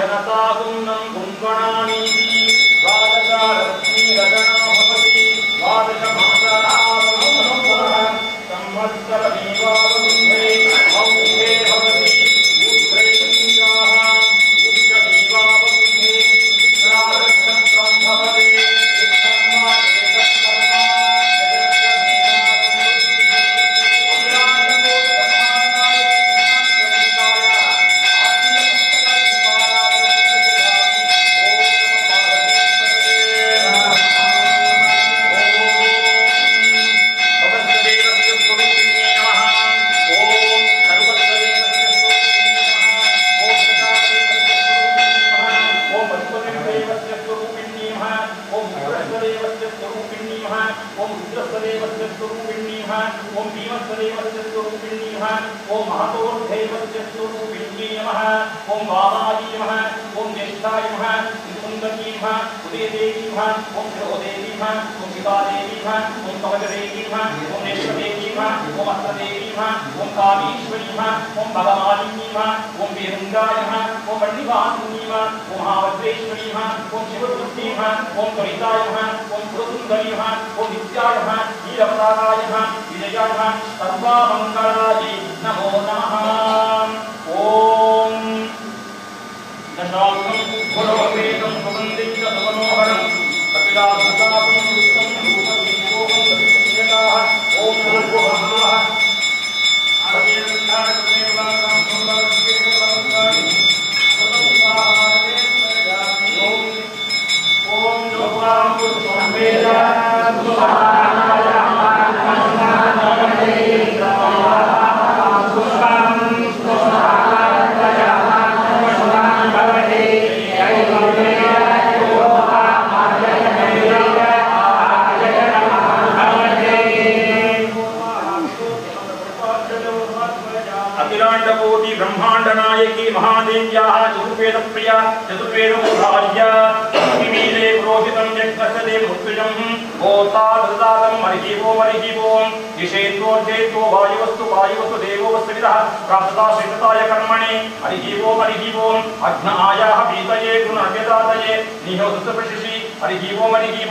जनतागुन्नं गुण्वणानि द्वादशारश्मि रगणा भवति द्वादशमासाः संवत्सरमेवावरुन्धे मौखे भवति ऊर्ध्वैकुञ्जाः ऊर्ध्वमेवावरुन्धे उत्तरारक्षत्रं भवति ओम महतोर्धैवस्य स्वरूपिण्ये नमः ओम वामायै नमः ओम ज्येष्ठाय नमः सुन्दरी नमः उदयदेवी नमः ओम शिरोदेवी नमः ओम शिवादेवी नमः ओम कवचदेवी नमः ओम नेत्रदेवी नमः ओम हस्तदेवी नमः ओम कामेश्वरी नमः ओम भगमालिनी नमः ओम वीरङ्गाय नमः ओम वल्लिवासिनी नमः ओम महाभद्रेश्वरी नमः ओम शिवदुर्गे नमः ओम त्वरिताय नमः ओम सुरसुन्दरी नमः ओम नित्याय नमः वीरपताकाय नमः विजयाय नमः सर्वमङ्गलाय नमो नमः ओम दशांगं गुणोपेतं सुगन्धिं सुमनोहरं कपिलाभूतापं रुक्तं रूपदीपोहं प्रतिष्ठिताः ओम नमो नमः आदिर्नाटकमेवानां सुन्दरस्तेवलङ्कारि ओम लोकां पुरुषं वेद ब्रह्मांड नायकी महादेव्याः चतुर्वेद प्रिया चतुर्वेद मुखार्या विमीले पुरोहितं यज्ञस्य मुत्सुजं होता ददातं मरिहि ओम दिशेत्वोर्जेत्वो वायुवस्तु देवो वस्तुविदः प्राप्तता श्रेष्ठताय कर्मणि हरिहि ओम अग्नायाः पीतये गुणव्यदातये निहोतसप्रशिषि हरिहि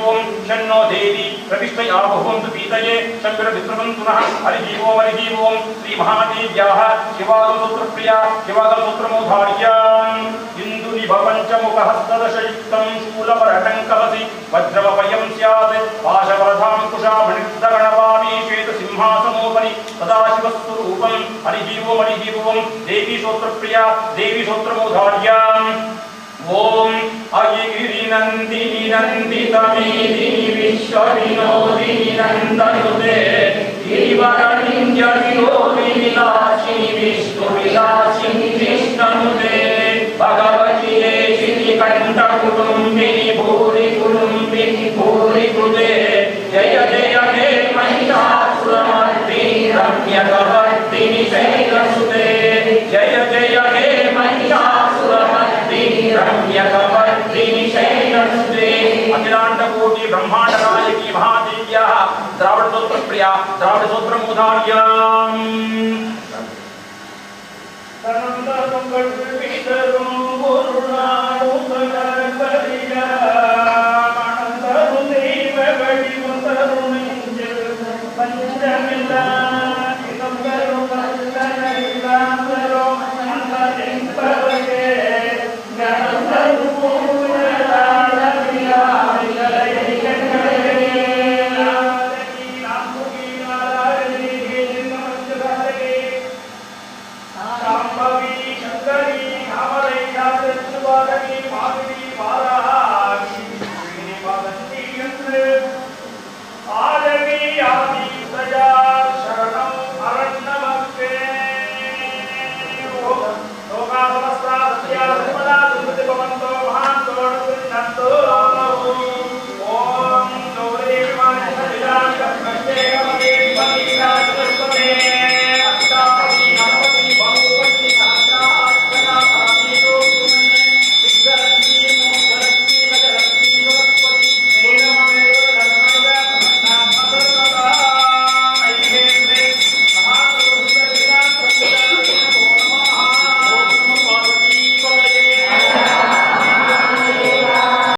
ओम शन्नो देवी प्रविष्टै आबहुवन्तु पीतये शम्बिरविस्रवन्तु नः हरिहि ओम श्री महादेव्याः शिवागमसूत्रप्रिया शिवागमसूत्रमोधार्याम् इन्दुनिभवञ्चमुखहस्तदशयुक्तं शूलपरटङ्कलसि वज्रवपयं स्यात् पाशवरधाङ्कुशामणिर्दगणवामी श्वेतसिंहासनोपरि सदाशिवस्वरूपं हरिः ओम देवी श्रोत्रप्रिया देवी श्रोत्रमोधार्याम् ओम अयगिरि नंदिनी नंदितमेदिनी विश्वविनोदिनी नंदनुते गिरिवरनिंद्य विनोदिनी विलासिनी विष्णुविलासिनी कृष्णनुते भगवती देशिनी कंठकुटुम्बिनी भूरि कुटुम्बिनी भूरि कृते जय जय हे महिषासुरमर्दिनी रम्यकवर्तिनी शैलसुते जय जय हे महिषासुरमर्दिनी रम्यकवर्तिनी शैलसुते अखिलांडकोटि ब्रह्मांड नायकी महादेव्याः द्राविड सूत्र प्रिया द्राविड सूत्र मुदार्याम् तनंदं गणपतिदं गुरुनानुतकरिया आनंदरुदेव गणिवतरुनिंजल पंचमिला इदंगरो कल्लनइलांगरो अंतरिंपवगे ओम